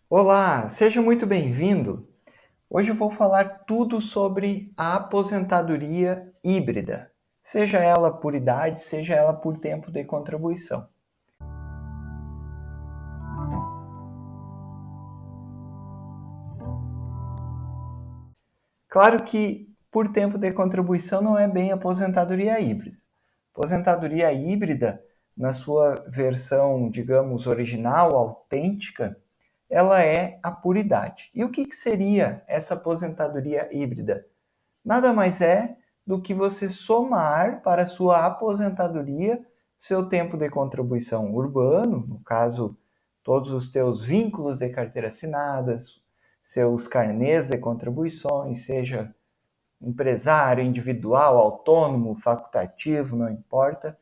Olá, seja muito bem-vindo. Hoje eu vou falar tudo sobre a aposentadoria híbrida, seja ela por idade, seja ela por tempo de contribuição. Claro que por tempo de contribuição não é bem aposentadoria híbrida. Aposentadoria híbrida, na sua versão, digamos, original, autêntica, ela é a por idade. E o que seria essa aposentadoria híbrida? Nada mais é do que você somar para a sua aposentadoria seu tempo de contribuição urbano, no caso, todos os teus vínculos de carteira assinadas, seus carnês de contribuições, seja empresário, individual, autônomo, facultativo, não importa,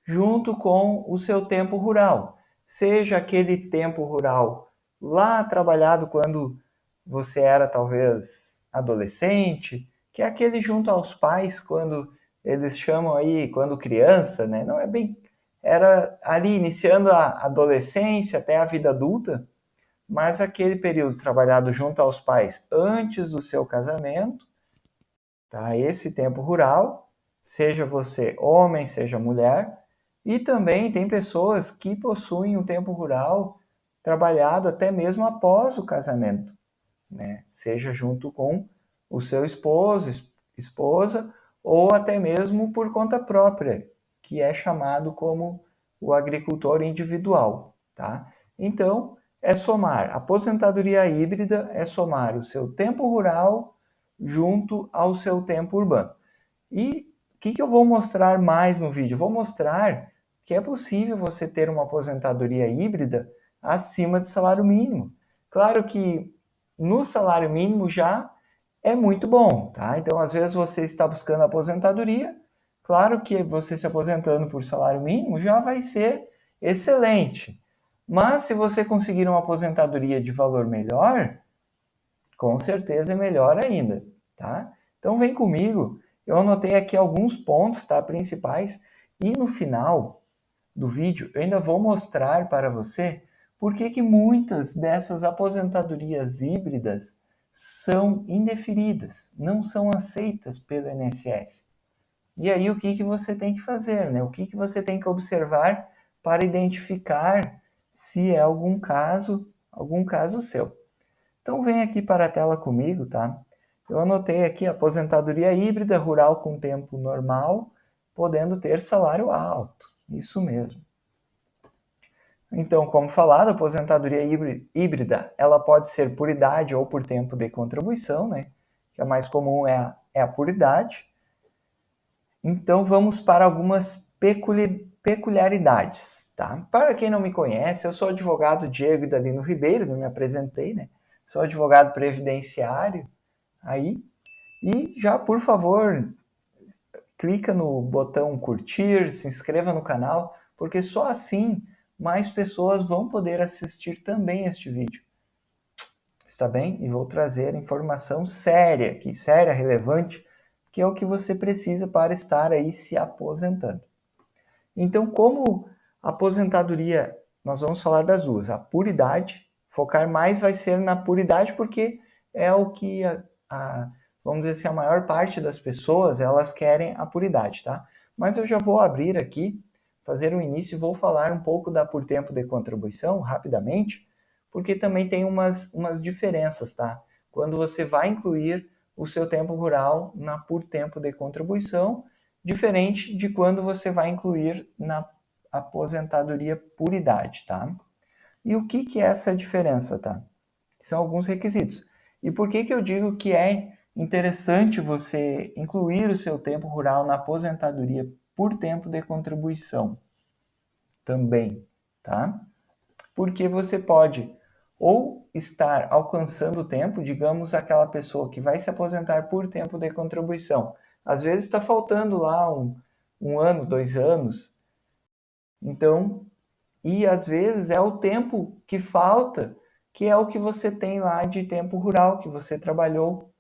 junto com o seu tempo rural. Seja aquele tempo rural lá trabalhado quando você era talvez adolescente, que é aquele junto aos pais quando eles chamam aí quando criança, né? Não é bem, era ali iniciando a adolescência até a vida adulta, mas aquele período trabalhado junto aos pais antes do seu casamento, tá? Esse tempo rural, seja você homem, seja mulher, e também tem pessoas que possuem um tempo rural trabalhado até mesmo após o casamento, né? Seja junto com o seu esposo, esposa, ou até mesmo por conta própria, que é chamado como o agricultor individual, tá? Então, é somar. Aposentadoria híbrida é somar o seu tempo rural junto ao seu tempo urbano. E o que eu vou mostrar mais no vídeo? Vou mostrar que é possível você ter uma aposentadoria híbrida acima de salário mínimo. Claro que no salário mínimo já é muito bom, tá? Então, às vezes você está buscando aposentadoria, claro que você se aposentando por salário mínimo já vai ser excelente. Mas se você conseguir uma aposentadoria de valor melhor, com certeza é melhor ainda, tá? Então vem comigo. Eu anotei aqui alguns pontos, tá, principais, e no final do vídeo eu ainda vou mostrar para você por que muitas dessas aposentadorias híbridas são indeferidas, não são aceitas pelo INSS. E aí o que você tem que fazer, né? O que você tem que observar para identificar se é algum caso seu. Então vem aqui para a tela comigo, tá? Eu anotei aqui aposentadoria híbrida rural com tempo normal, podendo ter salário alto. Isso mesmo. Então, como falado, a aposentadoria híbrida, ela pode ser por idade ou por tempo de contribuição, né? Que a mais comum é a por idade. Então, vamos para algumas peculiaridades, tá? Para quem não me conhece, eu sou advogado Diego Idalino Ribeiro, não me apresentei, né? Sou advogado previdenciário aí. E já, por favor, clica no botão curtir, se inscreva no canal, porque só assim mais pessoas vão poder assistir também este vídeo. Está bem? E vou trazer informação séria, séria, relevante, que é o que você precisa para estar aí se aposentando. Então, como aposentadoria, nós vamos falar das duas. A puridade, focar mais vai ser na puridade, porque é o que vamos dizer assim, a maior parte das pessoas, elas querem a puridade, tá? Mas eu já vou abrir aqui, fazer um início e vou falar um pouco da por tempo de contribuição, rapidamente, porque também tem umas diferenças, tá? Quando você vai incluir o seu tempo rural na por tempo de contribuição, diferente de quando você vai incluir na aposentadoria por idade, tá? E o que é essa diferença, tá? São alguns requisitos. E por que eu digo que é interessante você incluir o seu tempo rural na aposentadoria por tempo de contribuição também, tá? Porque você pode ou estar alcançando o tempo, digamos, aquela pessoa que vai se aposentar por tempo de contribuição. Às vezes está faltando lá um ano, 2 anos. Então, e às vezes é o tempo que falta, que é o que você tem lá de tempo rural, que você trabalhou.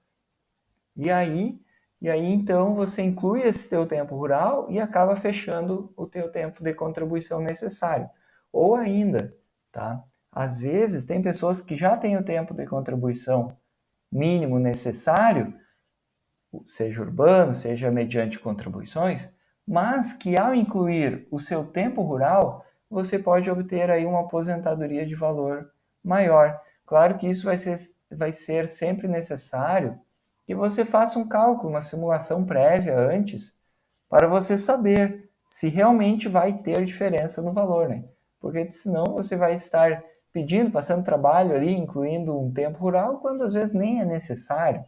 E aí, então você inclui esse teu tempo rural e acaba fechando o teu tempo de contribuição necessário. Ou ainda, tá? Às vezes, tem pessoas que já têm o tempo de contribuição mínimo necessário, seja urbano, seja mediante contribuições, mas que ao incluir o seu tempo rural, você pode obter aí uma aposentadoria de valor maior. Claro que isso vai ser sempre necessário que você faça um cálculo, uma simulação prévia antes, para você saber se realmente vai ter diferença no valor, né? Porque senão você vai estar pedindo, passando trabalho ali, incluindo um tempo rural, quando às vezes nem é necessário,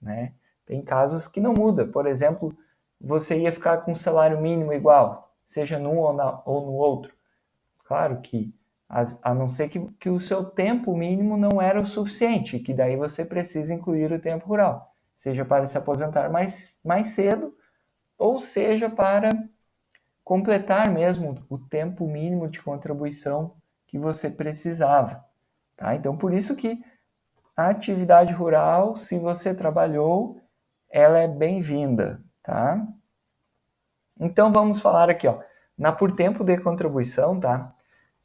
né? Tem casos que não muda. Por exemplo, você ia ficar com um salário mínimo igual, seja num ou no outro. Claro que, a não ser que o seu tempo mínimo não era o suficiente, que daí você precisa incluir o tempo rural, seja para se aposentar mais cedo, ou seja para completar mesmo o tempo mínimo de contribuição que você precisava. Tá? Então, por isso que a atividade rural, se você trabalhou, ela é bem-vinda, tá? Então vamos falar aqui, ó, na por tempo de contribuição, tá?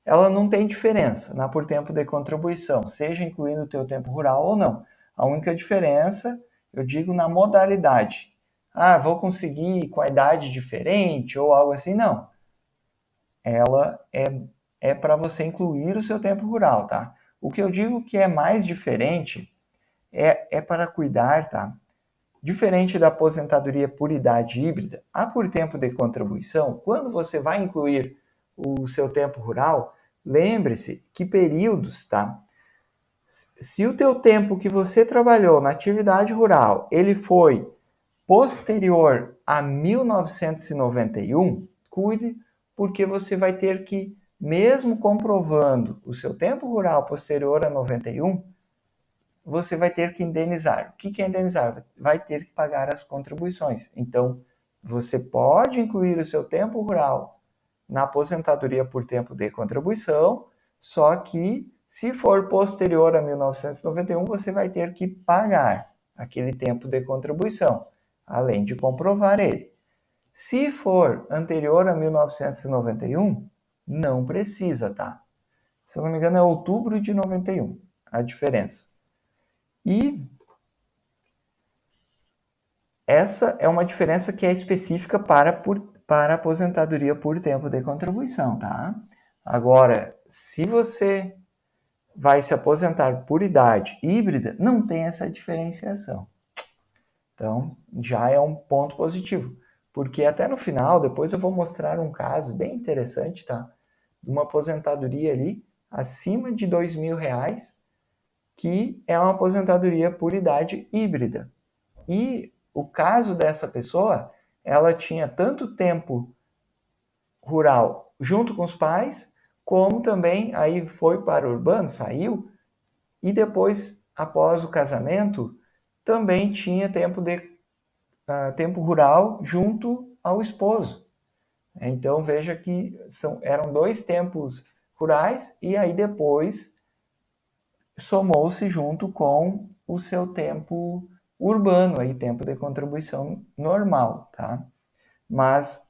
Ela não tem diferença na por tempo de contribuição, seja incluindo o teu tempo rural ou não. A única diferença, eu digo na modalidade. Ah, vou conseguir com a idade diferente ou algo assim, não. Ela é para você incluir o seu tempo rural, tá? O que eu digo que é mais diferente é para cuidar, tá? Diferente da aposentadoria por idade híbrida, a por tempo de contribuição, quando você vai incluir o seu tempo rural, lembre-se que períodos, tá? Se o teu tempo que você trabalhou na atividade rural, ele foi posterior a 1991, cuide, porque você vai ter que, mesmo comprovando o seu tempo rural posterior a 91, você vai ter que indenizar. O que é indenizar? Vai ter que pagar as contribuições. Então, você pode incluir o seu tempo rural na aposentadoria por tempo de contribuição, só que, se for posterior a 1991, você vai ter que pagar aquele tempo de contribuição, além de comprovar ele. Se for anterior a 1991, não precisa, tá? Se eu não me engano, é outubro de 91 a diferença. E essa é uma diferença que é específica para aposentadoria por tempo de contribuição, tá? Agora, se você vai se aposentar por idade híbrida, não tem essa diferenciação. Então, já é um ponto positivo. Porque até no final, depois eu vou mostrar um caso bem interessante, tá? De uma aposentadoria ali acima de R$ 2.000, que é uma aposentadoria por idade híbrida. E o caso dessa pessoa, ela tinha tanto tempo rural junto com os pais, como também aí foi para o urbano, saiu, e depois, após o casamento, também tinha tempo rural junto ao esposo. Então veja que eram 2 tempos rurais e aí depois somou-se junto com o seu tempo urbano, aí tempo de contribuição normal, tá? Mas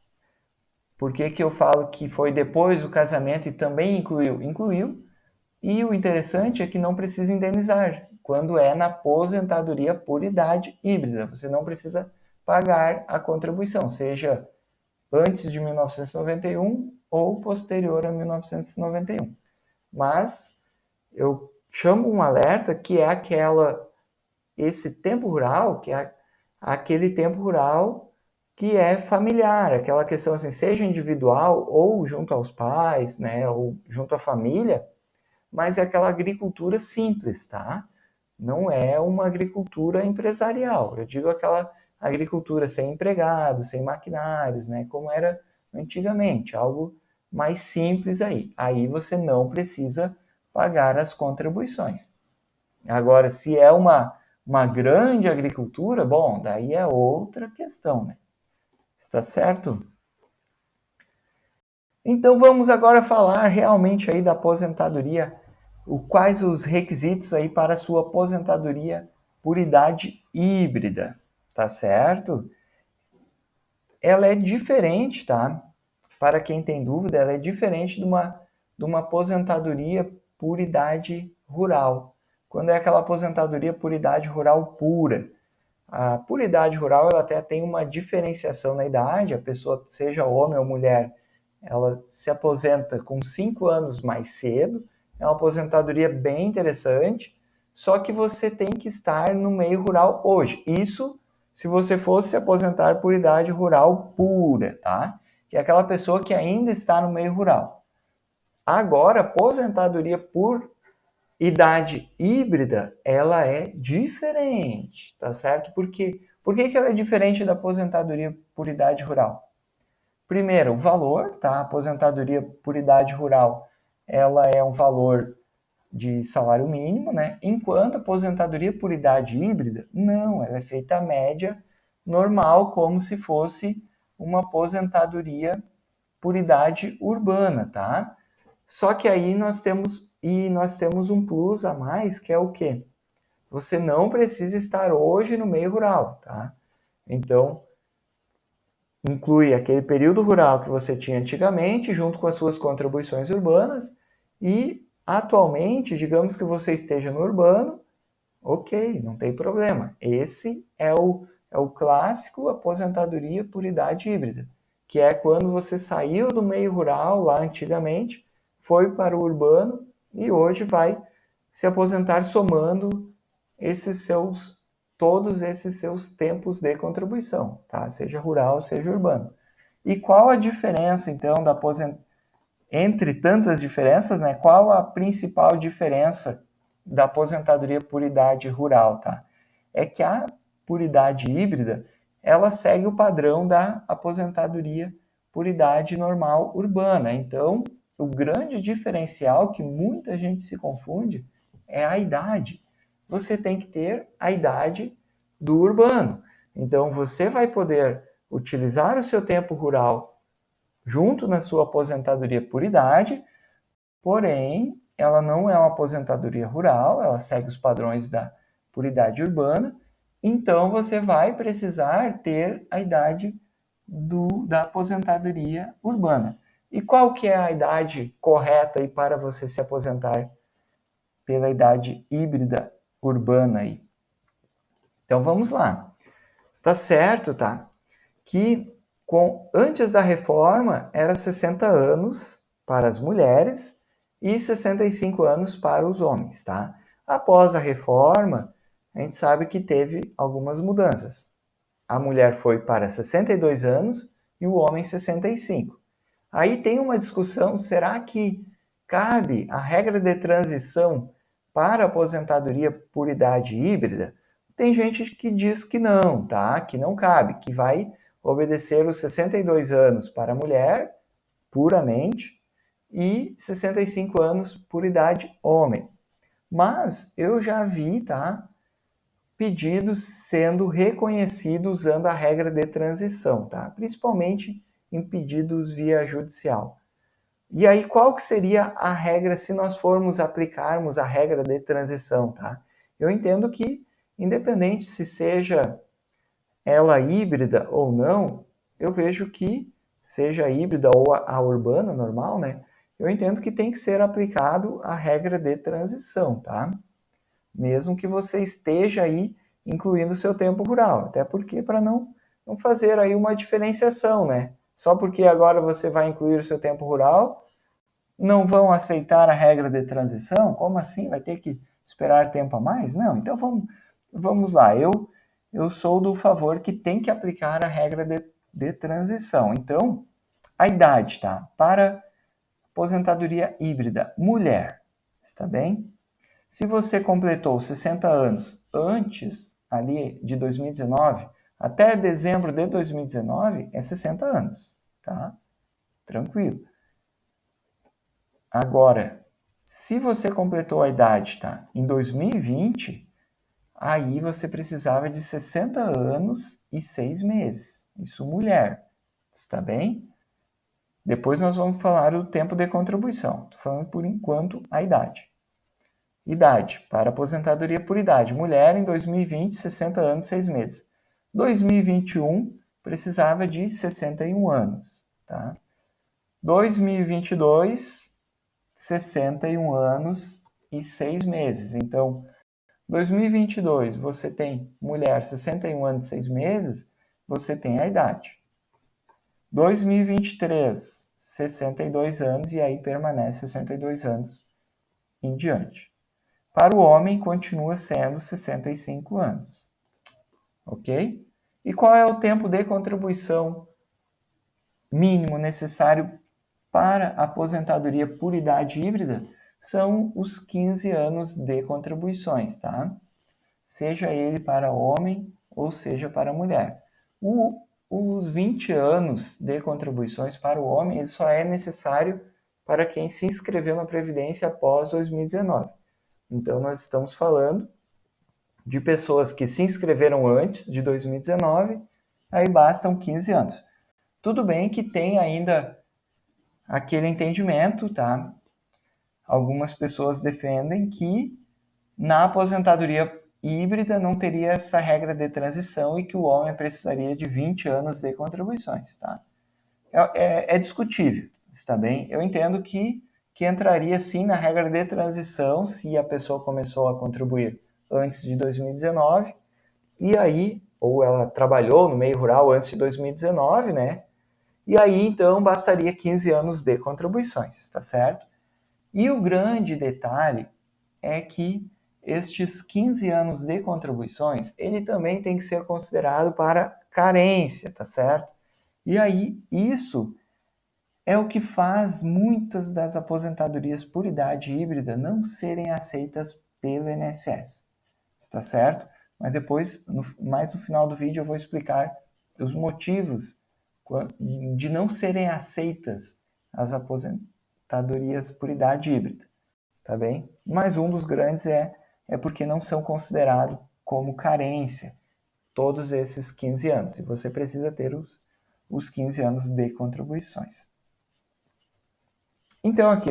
por que eu falo que foi depois do casamento e também incluiu? Incluiu, e o interessante é que não precisa indenizar, quando é na aposentadoria por idade híbrida. Você não precisa pagar a contribuição, seja antes de 1991 ou posterior a 1991. Mas eu chamo um alerta que é esse tempo rural, que é aquele tempo rural que é familiar, aquela questão assim, seja individual ou junto aos pais, né, ou junto à família, mas é aquela agricultura simples, tá? Não é uma agricultura empresarial. Eu digo aquela agricultura sem empregados, sem maquinários, né, como era antigamente, algo mais simples aí. Aí você não precisa pagar as contribuições. Agora, se é uma grande agricultura, bom, daí é outra questão, né? Está certo? Então vamos agora falar realmente aí da aposentadoria, quais os requisitos aí para a sua aposentadoria por idade híbrida, tá certo? Ela é diferente, tá? Para quem tem dúvida, ela é diferente de uma aposentadoria por idade rural. Quando é aquela aposentadoria por idade rural pura. A por idade rural ela até tem uma diferenciação na idade, a pessoa, seja homem ou mulher, ela se aposenta com 5 anos mais cedo, é uma aposentadoria bem interessante, só que você tem que estar no meio rural hoje. Isso se você fosse se aposentar por idade rural pura, tá? Que é aquela pessoa que ainda está no meio rural. Agora, aposentadoria por idade híbrida, ela é diferente, tá certo? Por quê? Por que ela é diferente da aposentadoria por idade rural? Primeiro, o valor, tá? A aposentadoria por idade rural, ela é um valor de salário mínimo, né? Enquanto a aposentadoria por idade híbrida, não, ela é feita a média normal, como se fosse uma aposentadoria por idade urbana, tá? Só que aí nós temos um plus a mais, que é o quê? Você não precisa estar hoje no meio rural, tá? Então, inclui aquele período rural que você tinha antigamente, junto com as suas contribuições urbanas, e atualmente, digamos que você esteja no urbano, ok, não tem problema. Esse é o clássico aposentadoria por idade híbrida, que é quando você saiu do meio rural lá antigamente, foi para o urbano e hoje vai se aposentar somando todos esses seus tempos de contribuição, tá? Seja rural, seja urbano. E qual a diferença, então, entre tantas diferenças, né? Qual a principal diferença da aposentadoria por idade rural, tá? É que a por idade híbrida, ela segue o padrão da aposentadoria por idade normal urbana. Então, o grande diferencial que muita gente se confunde é a idade. Você tem que ter a idade do urbano. Então, você vai poder utilizar o seu tempo rural junto na sua aposentadoria por idade, porém, ela não é uma aposentadoria rural, ela segue os padrões da por idade urbana, então você vai precisar ter a idade da aposentadoria urbana. E qual que é a idade correta aí para você se aposentar pela idade híbrida urbana aí? Então vamos lá. Tá certo, tá? Que antes da reforma era 60 anos para as mulheres e 65 anos para os homens, tá? Após a reforma, a gente sabe que teve algumas mudanças. A mulher foi para 62 anos e o homem 65. Aí tem uma discussão, será que cabe a regra de transição para aposentadoria por idade híbrida? Tem gente que diz que não, tá? Que não cabe, que vai obedecer os 62 anos para a mulher, puramente, e 65 anos por idade homem. Mas eu já vi, tá? Pedidos sendo reconhecidos usando a regra de transição, tá? Principalmente em pedidos via judicial. E aí, qual que seria a regra se nós formos aplicarmos a regra de transição, tá? Eu entendo que, independente se seja ela híbrida ou não, eu vejo que, seja híbrida ou a urbana normal, né? Eu entendo que tem que ser aplicado a regra de transição, tá? Mesmo que você esteja aí incluindo o seu tempo rural. Até porque para não fazer aí uma diferenciação, né? Só porque agora você vai incluir o seu tempo rural, não vão aceitar a regra de transição? Como assim? Vai ter que esperar tempo a mais? Não, então vamos lá. Eu sou do favor que tem que aplicar a regra de transição. Então, a idade, tá? Para aposentadoria híbrida, mulher, está bem? Se você completou 60 anos antes ali de 2019, até dezembro de 2019 é 60 anos, tá? Tranquilo. Agora, se você completou a idade, tá? Em 2020, aí você precisava de 60 anos e 6 meses. Isso mulher, está bem? Depois nós vamos falar o tempo de contribuição. Estou falando por enquanto a idade. Idade, para aposentadoria por idade. Mulher em 2020, 60 anos, 6 meses. 2021, precisava de 61 anos. Tá? 2022, 61 anos e 6 meses. Então, 2022, você tem mulher 61 anos e 6 meses, você tem a idade. 2023, 62 anos e aí permanece 62 anos em diante. Para o homem, continua sendo 65 anos. Ok? E qual é o tempo de contribuição mínimo necessário para a aposentadoria por idade híbrida? São os 15 anos de contribuições, tá? Seja ele para homem ou seja para mulher. Os 20 anos de contribuições para o homem ele só é necessário para quem se inscreveu na Previdência após 2019. Então, nós estamos falando de pessoas que se inscreveram antes de 2019, aí bastam 15 anos. Tudo bem que tem ainda aquele entendimento, tá? Algumas pessoas defendem que na aposentadoria híbrida não teria essa regra de transição e que o homem precisaria de 20 anos de contribuições, tá? É discutível, está bem? Eu entendo que entraria sim na regra de transição se a pessoa começou a contribuir antes de 2019 e aí, ou ela trabalhou no meio rural antes de 2019, né? E aí, então, bastaria 15 anos de contribuições, tá certo? E o grande detalhe é que estes 15 anos de contribuições, ele também tem que ser considerado para carência, tá certo? E aí, isso é o que faz muitas das aposentadorias por idade híbrida não serem aceitas pelo INSS, está certo? Mas depois, mais no final do vídeo, eu vou explicar os motivos de não serem aceitas as aposentadorias por idade híbrida, tá bem? Mas um dos grandes é porque não são considerados como carência todos esses 15 anos, e você precisa ter os 15 anos de contribuições. Então aqui,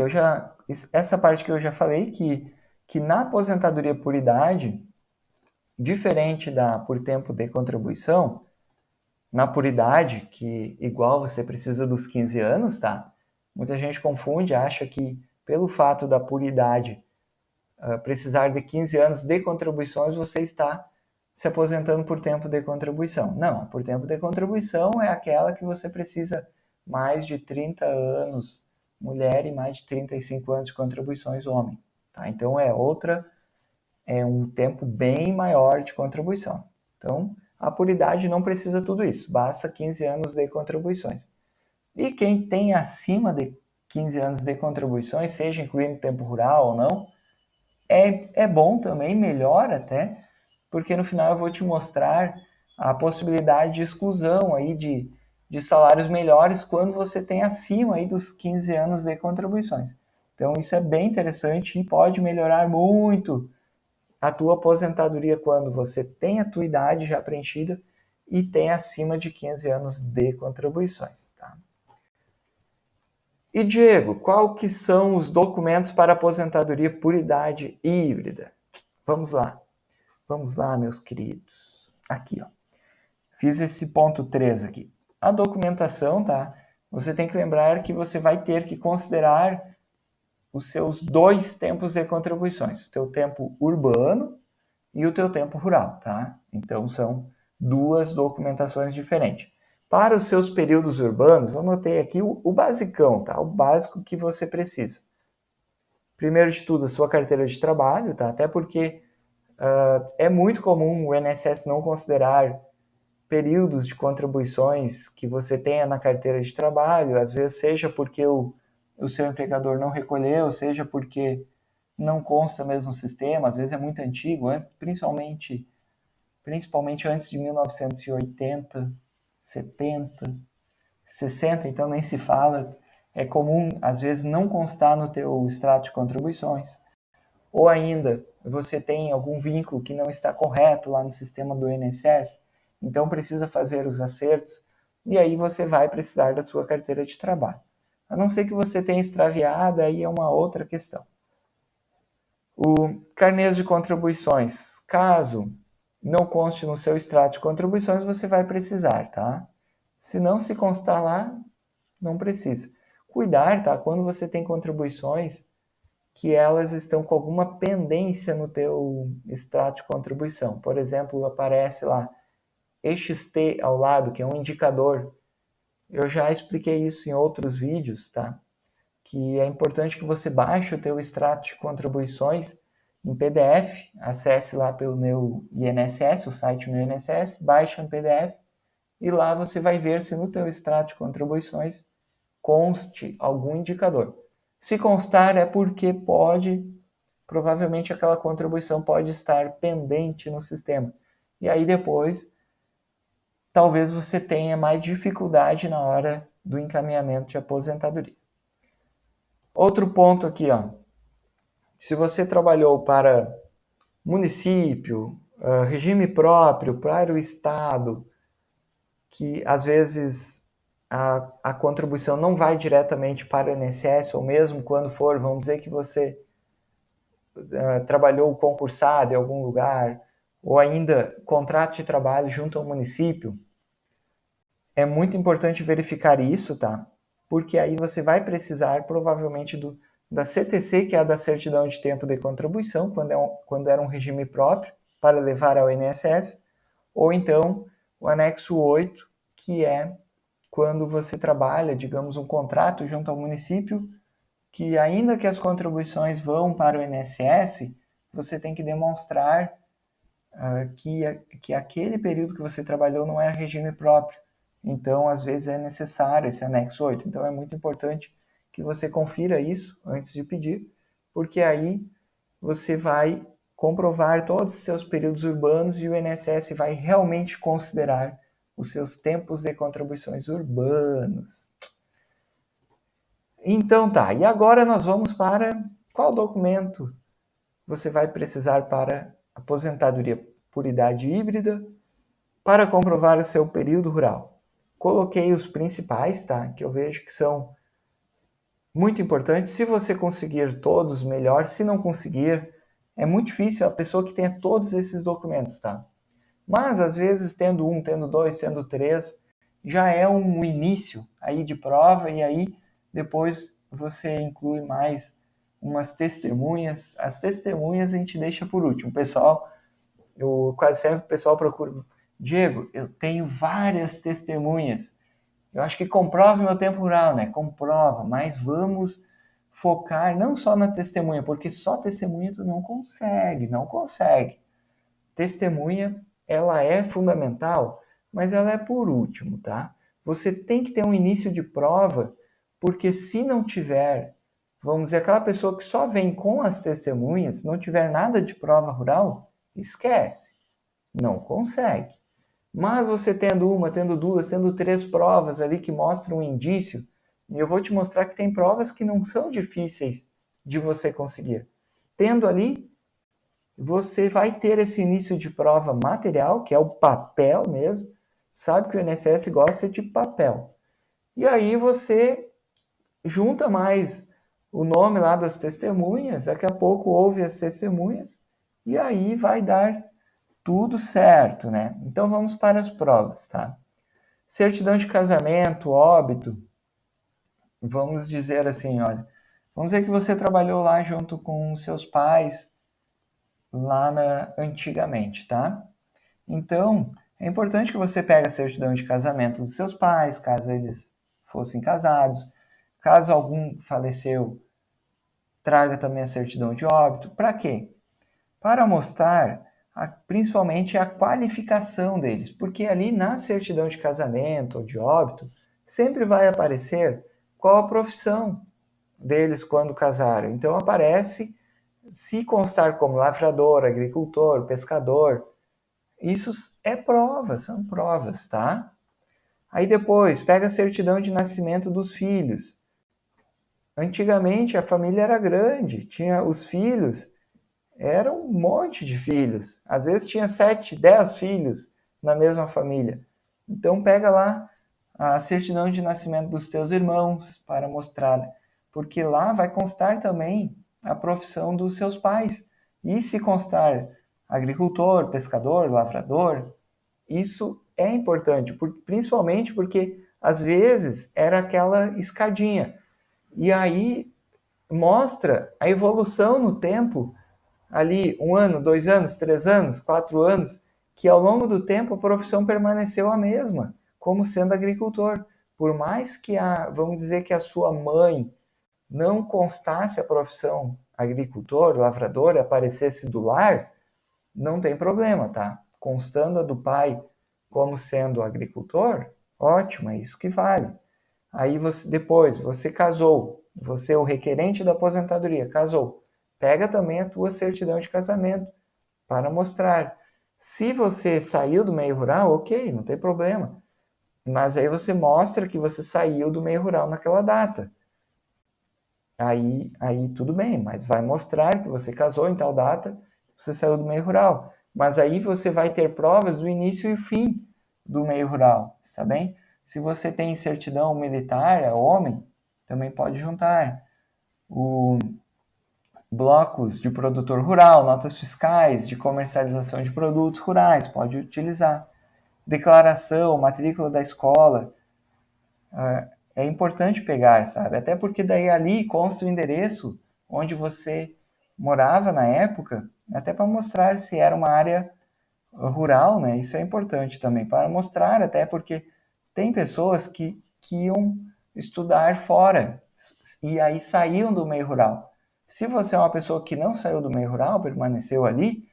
essa parte que eu já falei, que na aposentadoria por idade, diferente da por tempo de contribuição, na por idade, que igual você precisa dos 15 anos, tá? Muita gente confunde, acha que pelo fato da por idade precisar de 15 anos de contribuições, você está se aposentando por tempo de contribuição. Não, por tempo de contribuição é aquela que você precisa mais de 30 anos mulher e mais de 35 anos de contribuições homem. Tá? Então é um tempo bem maior de contribuição. Então, a por idade não precisa tudo isso, basta 15 anos de contribuições. E quem tem acima de 15 anos de contribuições, seja incluindo tempo rural ou não, é bom também, melhor até, porque no final eu vou te mostrar a possibilidade de exclusão aí de salários melhores quando você tem acima aí dos 15 anos de contribuições. Então isso é bem interessante e pode melhorar muito a tua aposentadoria quando você tem a tua idade já preenchida e tem acima de 15 anos de contribuições, tá? E Diego, qual que são os documentos para aposentadoria por idade híbrida? Vamos lá, meus queridos. Aqui, ó. Fiz esse ponto 3 aqui. A documentação, tá? Você tem que lembrar que você vai ter que considerar os seus 2 tempos de contribuições, o teu tempo urbano e o teu tempo rural, tá? Então são 2 documentações diferentes. Para os seus períodos urbanos, eu anotei aqui o basicão, tá? O básico que você precisa. Primeiro de tudo, a sua carteira de trabalho, tá? Até porque é muito comum o INSS não considerar períodos de contribuições que você tenha na carteira de trabalho, às vezes seja porque o seu empregador não recolheu, seja porque não consta mesmo no sistema, às vezes é muito antigo, principalmente antes de 1980, 70, 60, então nem se fala. É comum, às vezes, não constar no teu extrato de contribuições. Ou ainda, você tem algum vínculo que não está correto lá no sistema do INSS, então precisa fazer os acertos, e aí você vai precisar da sua carteira de trabalho. A não ser que você tenha extraviado, aí é uma outra questão. O carnês de contribuições, caso não conste no seu extrato de contribuições, você vai precisar, tá? Se não se constar lá, não precisa. Cuidar, tá? Quando você tem contribuições, que elas estão com alguma pendência no teu extrato de contribuição. Por exemplo, aparece lá EXT ao lado, que é um indicador. Eu já expliquei isso em outros vídeos, tá? Que é importante que você baixe o teu extrato de contribuições em PDF, acesse lá pelo meu INSS, o site do INSS, baixa em PDF e lá você vai ver se no teu extrato de contribuições conste algum indicador. Se constar é porque provavelmente aquela contribuição pode estar pendente no sistema. E aí depois, talvez você tenha mais dificuldade na hora do encaminhamento de aposentadoria. Outro ponto aqui, ó. Se você trabalhou para município, regime próprio, para o Estado, que às vezes a contribuição não vai diretamente para o INSS, ou mesmo quando for, vamos dizer que você trabalhou concursado em algum lugar, ou ainda contrato de trabalho junto ao município, é muito importante verificar isso, tá? Porque aí você vai precisar provavelmente da CTC, que é a da certidão de tempo de contribuição, quando era um regime próprio, para levar ao INSS, ou então o anexo 8, que é quando você trabalha, digamos, um contrato junto ao município, que ainda que as contribuições vão para o INSS, você tem que demonstrar que aquele período que você trabalhou não era regime próprio. Então, às vezes, é necessário esse anexo 8. Então, é muito importante que você confira isso antes de pedir, porque aí você vai comprovar todos os seus períodos urbanos e o INSS vai realmente considerar os seus tempos de contribuições urbanos. Então tá, e agora nós vamos para qual documento você vai precisar para aposentadoria por idade híbrida para comprovar o seu período rural. Coloquei os principais, tá? Que eu vejo que são muito importantes. Se você conseguir todos, melhor. Se não conseguir, é muito difícil a pessoa que tenha todos esses documentos, tá? Mas, às vezes, tendo um, tendo dois, tendo três, já é um início aí de prova e aí depois você inclui mais umas testemunhas. As testemunhas a gente deixa por último. Quase sempre o pessoal procura, Diego, eu tenho várias testemunhas. Eu acho que comprova meu tempo rural, né? Comprova, mas vamos focar não só na testemunha, porque só testemunha tu não consegue. Testemunha, ela é fundamental, mas ela é por último, tá? Você tem que ter um início de prova, porque se não tiver, vamos dizer, aquela pessoa que só vem com as testemunhas, não tiver nada de prova rural, esquece, não consegue. Mas você tendo uma, tendo duas, tendo três provas ali que mostram um indício, e eu vou te mostrar que tem provas que não são difíceis de você conseguir. Tendo ali, você vai ter esse início de prova material, que é o papel mesmo. Sabe que o INSS gosta de papel. E aí você junta mais o nome lá das testemunhas, daqui a pouco ouve as testemunhas, e aí vai dar tudo certo, né? Então vamos para as provas, tá? Certidão de casamento, óbito, vamos dizer assim, olha, vamos dizer que você trabalhou lá junto com seus pais, antigamente, tá? Então, é importante que você pegue a certidão de casamento dos seus pais, caso eles fossem casados. Caso algum faleceu, traga também a certidão de óbito. Para quê? Para mostrar principalmente a qualificação deles, porque ali na certidão de casamento ou de óbito sempre vai aparecer qual a profissão deles quando casaram. Então aparece, se constar como lavrador, agricultor, pescador, isso é prova, são provas, tá? Aí depois, pega a certidão de nascimento dos filhos. Antigamente a família era grande, tinha os filhos, era um monte de filhos. Às vezes tinha 7, 10 filhos na mesma família. Então pega lá a certidão de nascimento dos teus irmãos para mostrar, porque lá vai constar também a profissão dos seus pais. E se constar agricultor, pescador, lavrador, isso é importante, principalmente porque às vezes era aquela escadinha. E aí mostra a evolução no tempo, ali 1 ano, 2 anos, 3 anos, 4 anos, que ao longo do tempo a profissão permaneceu a mesma, como sendo agricultor. Por mais que vamos dizer que a sua mãe não constasse a profissão agricultor, lavrador, aparecesse do lar, não tem problema, tá? Constando a do pai como sendo agricultor, ótimo, é isso que vale. Aí depois você casou, você é o requerente da aposentadoria, casou. Pega também a tua certidão de casamento para mostrar. Se você saiu do meio rural, ok, não tem problema. Mas aí você mostra que você saiu do meio rural naquela data. Aí tudo bem, mas vai mostrar que você casou em tal data, você saiu do meio rural. Mas aí você vai ter provas do início e fim do meio rural, está bem? Se você tem certidão militar, é homem, também pode juntar. Blocos de produtor rural, notas fiscais de comercialização de produtos rurais, pode utilizar. Declaração, matrícula da escola, é importante pegar, sabe? Até porque daí ali consta o endereço onde você morava na época, até para mostrar se era uma área rural, né? Isso é importante também, para mostrar, até porque tem pessoas que iam estudar fora e aí saíam do meio rural. Se você é uma pessoa que não saiu do meio rural, permaneceu ali,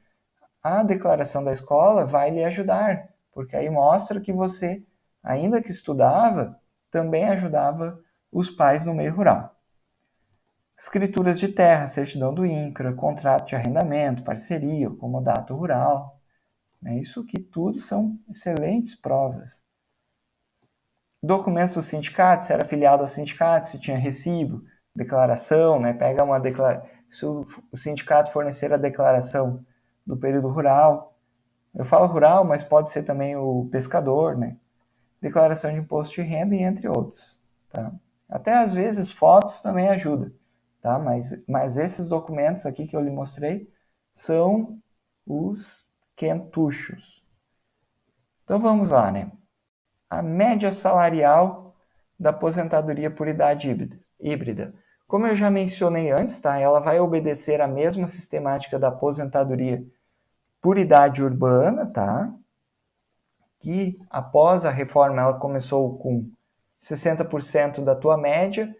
a declaração da escola vai lhe ajudar, porque aí mostra que você, ainda que estudava, também ajudava os pais no meio rural. Escrituras de terra, certidão do INCRA, contrato de arrendamento, parceria, comodato rural. Isso que tudo são excelentes provas. Documentos do sindicato, se era afiliado ao sindicato, se tinha recibo, declaração, né? Pega uma declaração, se o sindicato fornecer a declaração do período rural. Eu falo rural, mas pode ser também o pescador, né? Declaração de imposto de renda e entre outros, tá? Até às vezes fotos também ajudam, tá? Mas esses documentos aqui que eu lhe mostrei são os quentuchos. Então vamos lá, né? A média salarial da aposentadoria por idade híbrida. Como eu já mencionei antes, tá? Ela vai obedecer a mesma sistemática da aposentadoria por idade urbana, tá? Que após a reforma ela começou com 60% da tua média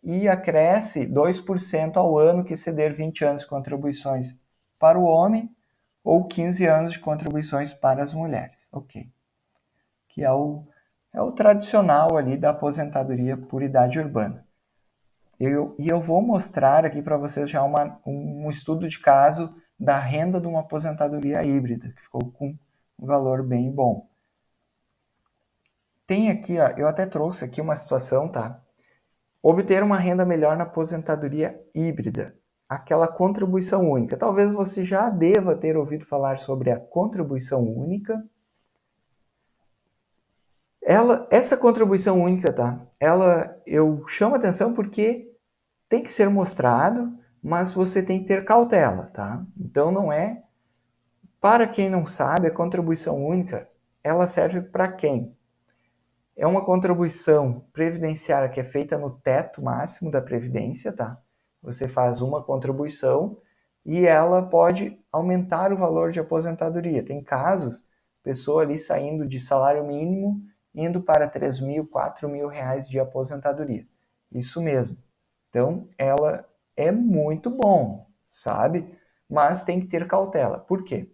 e acresce 2% ao ano que exceder 20 anos de contribuições para o homem ou 15 anos de contribuições para as mulheres. Ok. Que é o tradicional ali da aposentadoria por idade urbana. Eu vou mostrar aqui para vocês já um estudo de caso da renda de uma aposentadoria híbrida, que ficou com um valor bem bom. Tem aqui, ó, eu até trouxe aqui uma situação, tá? Obter uma renda melhor na aposentadoria híbrida, aquela contribuição única. Talvez você já deva ter ouvido falar sobre a contribuição única. Essa contribuição única, tá? Eu chamo a atenção porque tem que ser mostrado, mas você tem que ter cautela, tá? Então não é. Para quem não sabe, a contribuição única, ela serve para quem? É uma contribuição previdenciária que é feita no teto máximo da Previdência, tá? Você faz uma contribuição e ela pode aumentar o valor de aposentadoria. Tem casos, pessoa ali saindo de salário mínimo, indo para 3 mil, 4 mil reais de aposentadoria. Isso mesmo. Então, ela é muito bom, sabe? Mas tem que ter cautela. Por quê?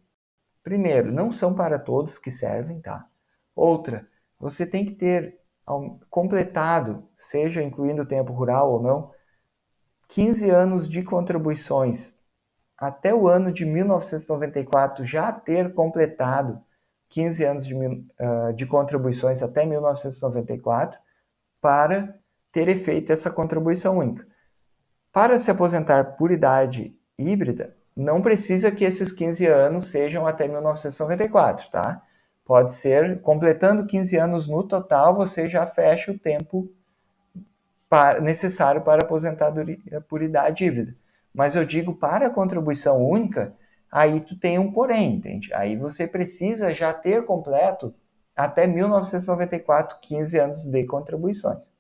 Primeiro, não são para todos que servem, tá? Outra, você tem que ter completado, seja incluindo o tempo rural ou não, 15 anos de contribuições. Até o ano de 1994 já ter completado 15 anos de contribuições até 1994 para ter feito essa contribuição única. Para se aposentar por idade híbrida, não precisa que esses 15 anos sejam até 1994, tá? Pode ser, completando 15 anos no total, você já fecha o tempo necessário para aposentadoria por idade híbrida. Mas eu digo, para a contribuição única, aí tu tem um porém, entende? Aí você precisa já ter completo até 1994, 15 anos de contribuições,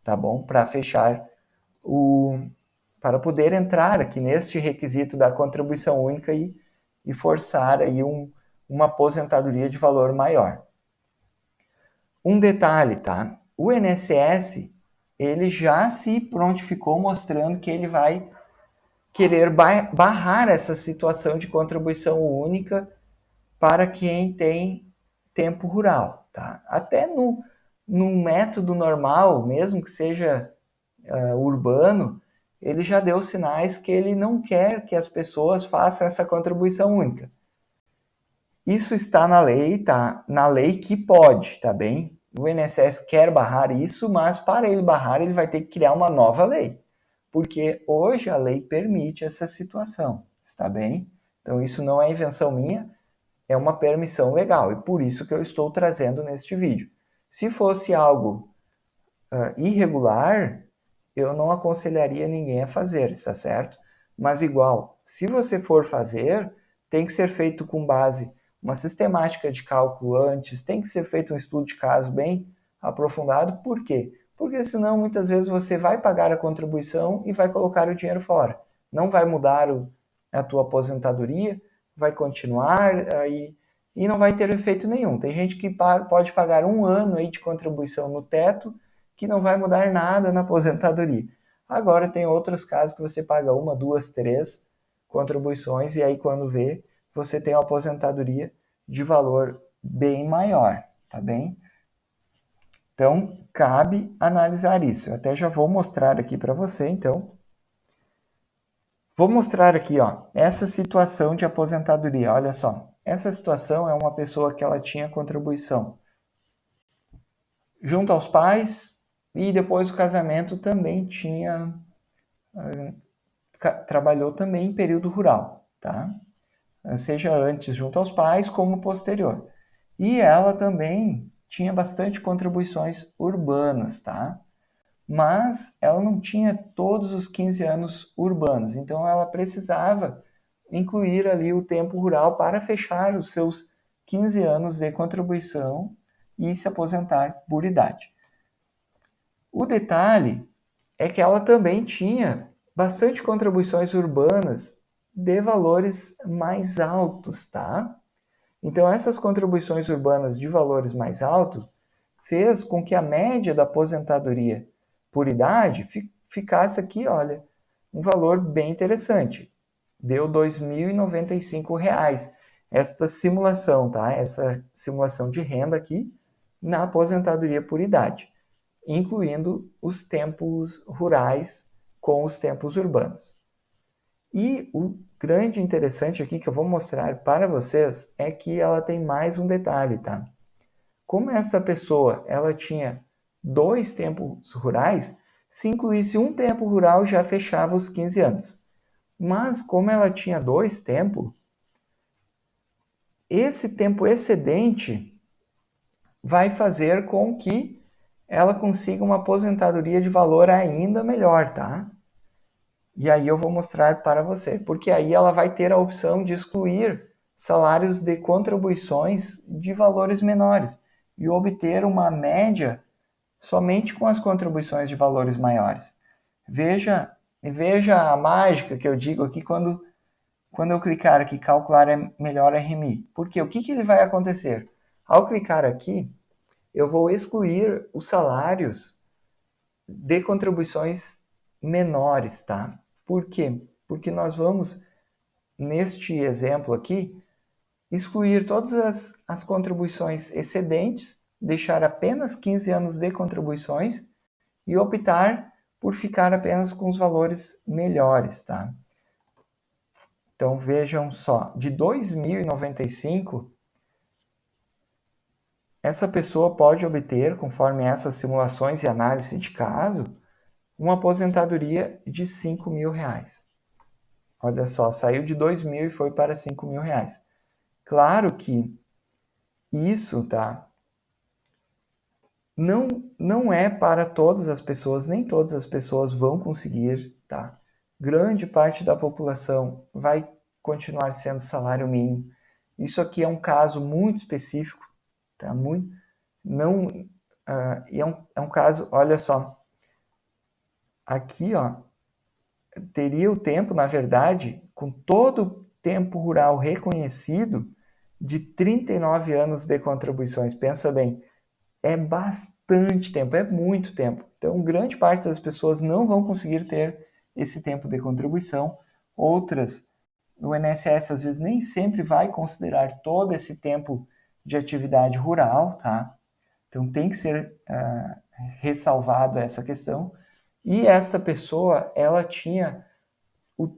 tá bom? Para fechar para poder entrar aqui neste requisito da contribuição única e forçar aí uma aposentadoria de valor maior. Um detalhe, tá? O INSS, ele já se prontificou mostrando que ele vai querer barrar essa situação de contribuição única para quem tem tempo rural, tá? Até no método normal, mesmo que seja urbano, ele já deu sinais que ele não quer que as pessoas façam essa contribuição única. Isso está na lei, tá? Na lei que pode, tá bem? O INSS quer barrar isso, mas para ele barrar, ele vai ter que criar uma nova lei. Porque hoje a lei permite essa situação, está bem? Então isso não é invenção minha, é uma permissão legal, e por isso que eu estou trazendo neste vídeo. Se fosse algo irregular, eu não aconselharia ninguém a fazer, está certo? Mas igual, se você for fazer, tem que ser feito com base uma sistemática de cálculo antes, tem que ser feito um estudo de caso bem aprofundado. Por quê? Porque senão muitas vezes você vai pagar a contribuição e vai colocar o dinheiro fora. Não vai mudar a tua aposentadoria, vai continuar aí e não vai ter efeito nenhum. Tem gente que pode pagar 1 ano aí de contribuição no teto que não vai mudar nada na aposentadoria. Agora tem outros casos que você paga 1, 2, 3 contribuições e aí quando vê, você tem uma aposentadoria de valor bem maior, tá bem? Então, cabe analisar isso. Eu até já vou mostrar aqui para você, então. Vou mostrar aqui, ó, essa situação de aposentadoria. Olha só, essa situação é uma pessoa que ela tinha contribuição junto aos pais e depois do casamento também tinha trabalhou também em período rural, tá? Seja antes junto aos pais como posterior. E ela também tinha bastante contribuições urbanas, tá? Mas ela não tinha todos os 15 anos urbanos, então ela precisava incluir ali o tempo rural para fechar os seus 15 anos de contribuição e se aposentar por idade. O detalhe é que ela também tinha bastante contribuições urbanas de valores mais altos, tá? Então essas contribuições urbanas de valores mais altos fez com que a média da aposentadoria por idade ficasse aqui, olha, um valor bem interessante. Deu R$ 2.095 esta simulação, tá? Essa simulação de renda aqui na aposentadoria por idade, incluindo os tempos rurais com os tempos urbanos. E o grande interessante aqui que eu vou mostrar para vocês é que ela tem mais um detalhe, tá? Como essa pessoa ela tinha 2 tempos rurais, se incluísse um tempo rural já fechava os 15 anos. Mas como ela tinha 2 tempos, esse tempo excedente vai fazer com que ela consiga uma aposentadoria de valor ainda melhor, tá? E aí eu vou mostrar para você, porque aí ela vai ter a opção de excluir salários de contribuições de valores menores e obter uma média somente com as contribuições de valores maiores. Veja a mágica que eu digo aqui quando eu clicar aqui, calcular melhor RMI. Porque o que ele vai acontecer? Ao clicar aqui, eu vou excluir os salários de contribuições menores, tá? Por quê? Porque nós vamos, neste exemplo aqui, excluir todas as contribuições excedentes, deixar apenas 15 anos de contribuições e optar por ficar apenas com os valores melhores, tá? Então vejam só, de 2.095, essa pessoa pode obter, conforme essas simulações e análise de caso, uma aposentadoria de R$ 5.000. Olha só, saiu de 2.000 e foi para R$ 5.000. Claro que isso, tá? Não é para todas as pessoas, nem todas as pessoas vão conseguir, tá? Grande parte da população vai continuar sendo salário mínimo. Isso aqui é um caso muito específico, tá? É um caso, olha só, aqui, ó, teria o tempo, na verdade, com todo o tempo rural reconhecido, de 39 anos de contribuições. Pensa bem, é bastante tempo, é muito tempo. Então, grande parte das pessoas não vão conseguir ter esse tempo de contribuição. Outras, o INSS às vezes nem sempre vai considerar todo esse tempo de atividade rural, tá? Então tem que ser ressalvado essa questão. E essa pessoa, ela tinha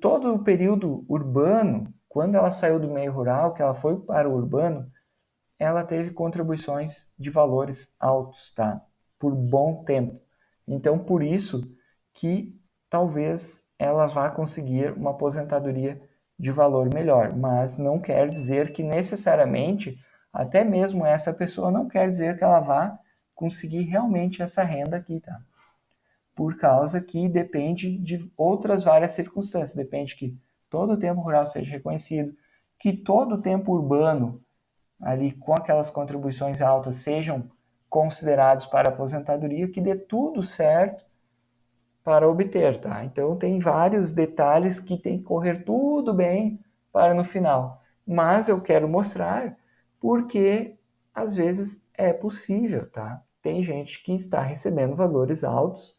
todo o período urbano, quando ela saiu do meio rural, que ela foi para o urbano, ela teve contribuições de valores altos, tá? Por bom tempo. Então, por isso que talvez ela vá conseguir uma aposentadoria de valor melhor, mas não quer dizer que necessariamente, até mesmo essa pessoa não quer dizer que ela vá conseguir realmente essa renda aqui, tá? Por causa que depende de outras várias circunstâncias, depende que todo o tempo rural seja reconhecido, que todo o tempo urbano ali com aquelas contribuições altas sejam considerados para aposentadoria, que dê tudo certo para obter, tá? Então tem vários detalhes que tem que correr tudo bem para no final. Mas eu quero mostrar porque às vezes é possível, tá? Tem gente que está recebendo valores altos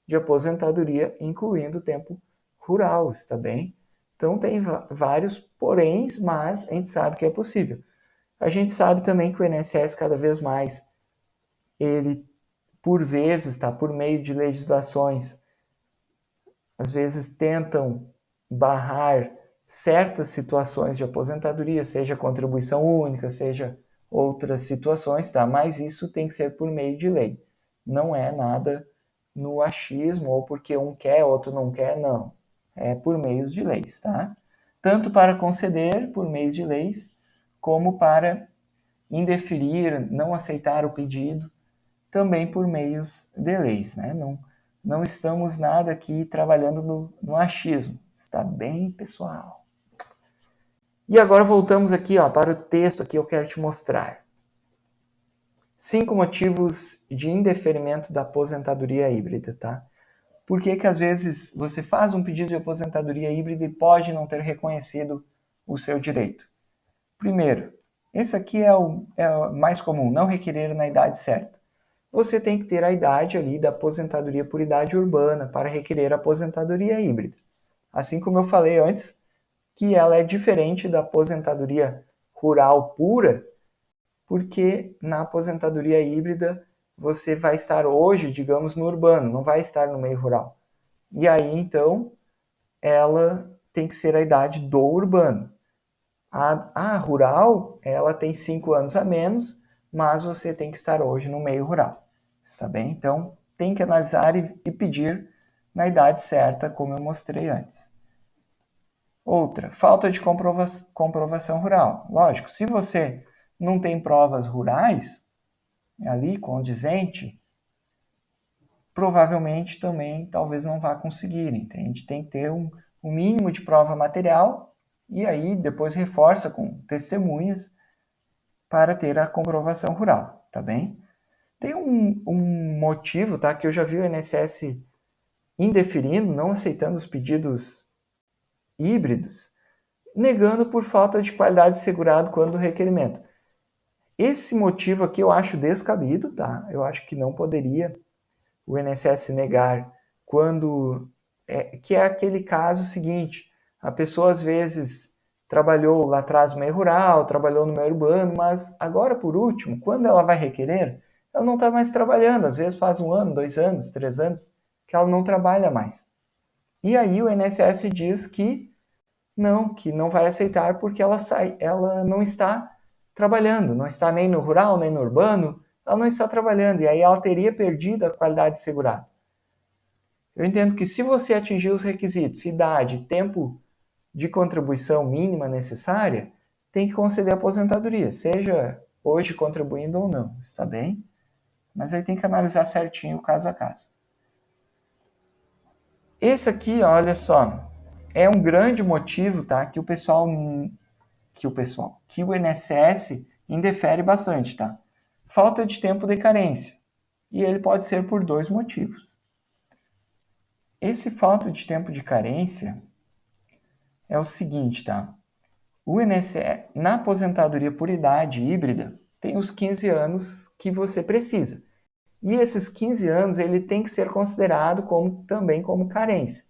de aposentadoria, incluindo o tempo rural, está bem? Então tem vários poréns, mas a gente sabe que é possível. A gente sabe também que o INSS cada vez mais, ele, por vezes, tá, por meio de legislações, às vezes tentam barrar certas situações de aposentadoria, seja contribuição única, seja outras situações, tá? Mas isso tem que ser por meio de lei. Não é nada no achismo ou porque um quer, outro não quer, não. É por meios de leis, tá? Tanto para conceder por meios de leis, como para indeferir, não aceitar o pedido, também por meios de leis, né? Não estamos nada aqui trabalhando no achismo, está bem, pessoal? E agora voltamos aqui, ó, para o texto que eu quero te mostrar. 5 motivos de indeferimento da aposentadoria híbrida, tá? Por que às vezes você faz um pedido de aposentadoria híbrida e pode não ter reconhecido o seu direito? Primeiro, esse aqui é o mais comum, não requerer na idade certa. Você tem que ter a idade ali da aposentadoria por idade urbana para requerer a aposentadoria híbrida. Assim como eu falei antes, que ela é diferente da aposentadoria rural pura, porque na aposentadoria híbrida você vai estar hoje, digamos, no urbano, não vai estar no meio rural. E aí, então, ela tem que ser a idade do urbano. A rural, ela tem 5 anos a menos, mas você tem que estar hoje no meio rural. Está bem? Então, tem que analisar e pedir na idade certa, como eu mostrei antes. Outra, falta de comprovação rural. Lógico, se você não tem provas rurais ali condizente, provavelmente também talvez não vá conseguir, entende? Tem que ter um mínimo de prova material e aí depois reforça com testemunhas para ter a comprovação rural, tá bem? Tem um motivo, tá, que eu já vi o INSS indeferindo, não aceitando os pedidos híbridos, negando por falta de qualidade segurado quando o requerimento. Esse motivo aqui eu acho descabido, tá? Eu acho que não poderia o INSS negar quando que é aquele caso seguinte, a pessoa às vezes trabalhou lá atrás no meio rural, trabalhou no meio urbano, mas agora por último, quando ela vai requerer, ela não está mais trabalhando, às vezes faz 1 ano, 2 anos, 3 anos, que ela não trabalha mais. E aí o INSS diz que não vai aceitar porque ela não está trabalhando, não está nem no rural, nem no urbano, ela não está trabalhando, e aí ela teria perdido a qualidade segurada. Eu entendo que se você atingir os requisitos, idade, tempo de contribuição mínima necessária, tem que conceder aposentadoria, seja hoje contribuindo ou não, está bem? Mas aí tem que analisar certinho caso a caso. Esse aqui, olha só, é um grande motivo, tá, que o INSS indefere bastante, tá? Falta de tempo de carência. E ele pode ser por 2 motivos. esse falta de tempo de carência é o seguinte, tá? O INSS, na aposentadoria por idade híbrida, tem os 15 anos que você precisa. E esses 15 anos ele tem que ser considerado também como carência.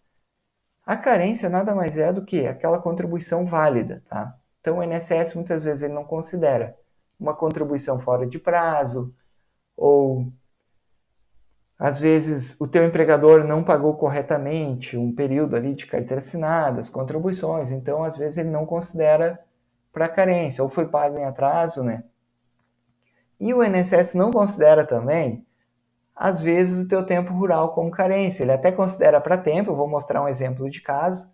A carência nada mais é do que aquela contribuição válida, tá? Então o INSS muitas vezes ele não considera uma contribuição fora de prazo, ou às vezes o teu empregador não pagou corretamente um período ali de carteira assinada, as contribuições, então às vezes ele não considera para carência, ou foi pago em atraso, né? E o INSS não considera também, às vezes, o teu tempo rural como carência. Ele até considera para tempo, eu vou mostrar um exemplo de caso,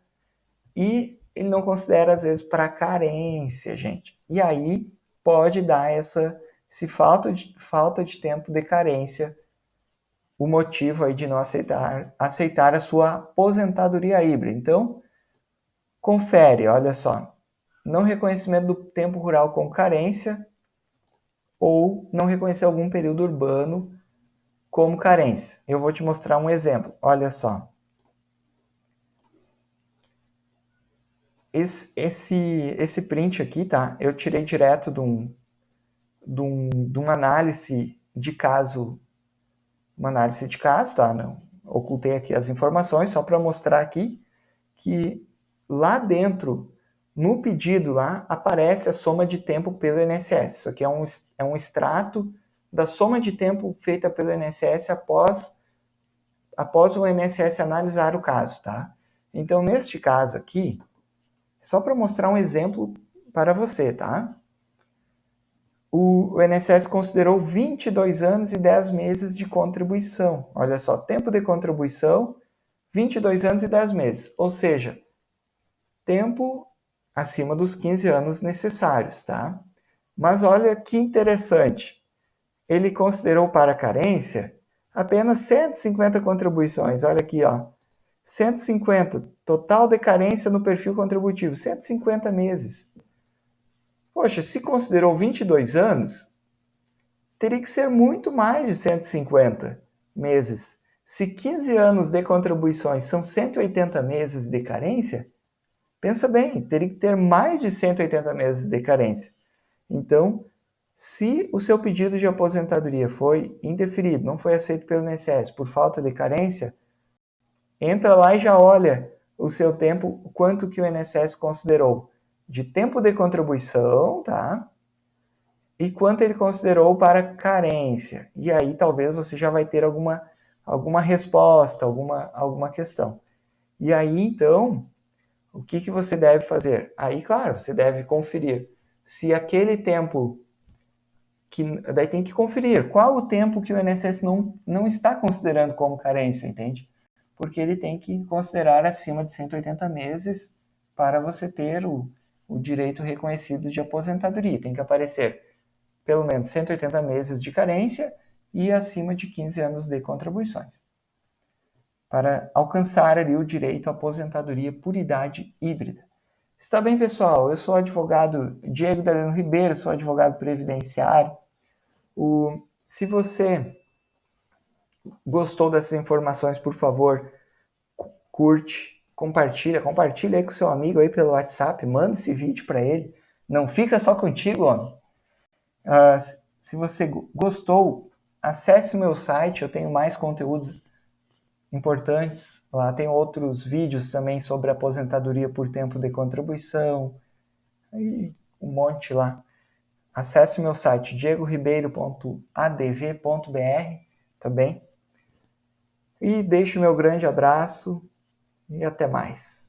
e ele não considera, às vezes, para carência, gente. E aí pode dar esse falta de tempo de carência, o motivo aí de não aceitar a sua aposentadoria híbrida. Então, confere, olha só, não reconhecimento do tempo rural como carência ou não reconhecer algum período urbano como carência. Eu vou te mostrar um exemplo, olha só. Esse print aqui, tá? Eu tirei direto de uma análise de caso, tá? Não, ocultei aqui as informações só para mostrar aqui que lá dentro, no pedido lá, aparece a soma de tempo pelo INSS. Isso aqui é um extrato da soma de tempo feita pelo INSS após o INSS analisar o caso, tá? Então, neste caso aqui, só para mostrar um exemplo para você, tá? O INSS considerou 22 anos e 10 meses de contribuição. Olha só, tempo de contribuição, 22 anos e 10 meses. Ou seja, tempo acima dos 15 anos necessários, tá? Mas olha que interessante. Ele considerou para carência apenas 150 contribuições. Olha aqui, ó. 150, total de carência no perfil contributivo, 150 meses. Poxa, se considerou 22 anos, teria que ser muito mais de 150 meses. Se 15 anos de contribuições são 180 meses de carência, pensa bem, teria que ter mais de 180 meses de carência. Então, se o seu pedido de aposentadoria foi indeferido, não foi aceito pelo INSS por falta de carência, entra lá e já olha o seu tempo, quanto que o INSS considerou de tempo de contribuição, tá? E quanto ele considerou para carência. E aí talvez você já vai ter alguma resposta, alguma questão. E aí, então, o que você deve fazer? Aí, claro, você deve conferir se aquele tempo daí tem que conferir qual o tempo que o INSS não está considerando como carência, entende? Porque ele tem que considerar acima de 180 meses para você ter o direito reconhecido de aposentadoria. Tem que aparecer pelo menos 180 meses de carência e acima de 15 anos de contribuições, para alcançar ali o direito à aposentadoria por idade híbrida. Está bem, pessoal? Eu sou o advogado Diego Daleno Ribeiro, sou advogado previdenciário. Se você gostou dessas informações, por favor, curte, compartilha aí com seu amigo aí pelo WhatsApp, manda esse vídeo para ele. Não fica só contigo, homem. Se você gostou, acesse meu site, eu tenho mais conteúdos importantes. Lá tem outros vídeos também sobre aposentadoria por tempo de contribuição, e um monte lá. Acesse meu site diegoribeiro.adv.br também. E deixo meu grande abraço e até mais.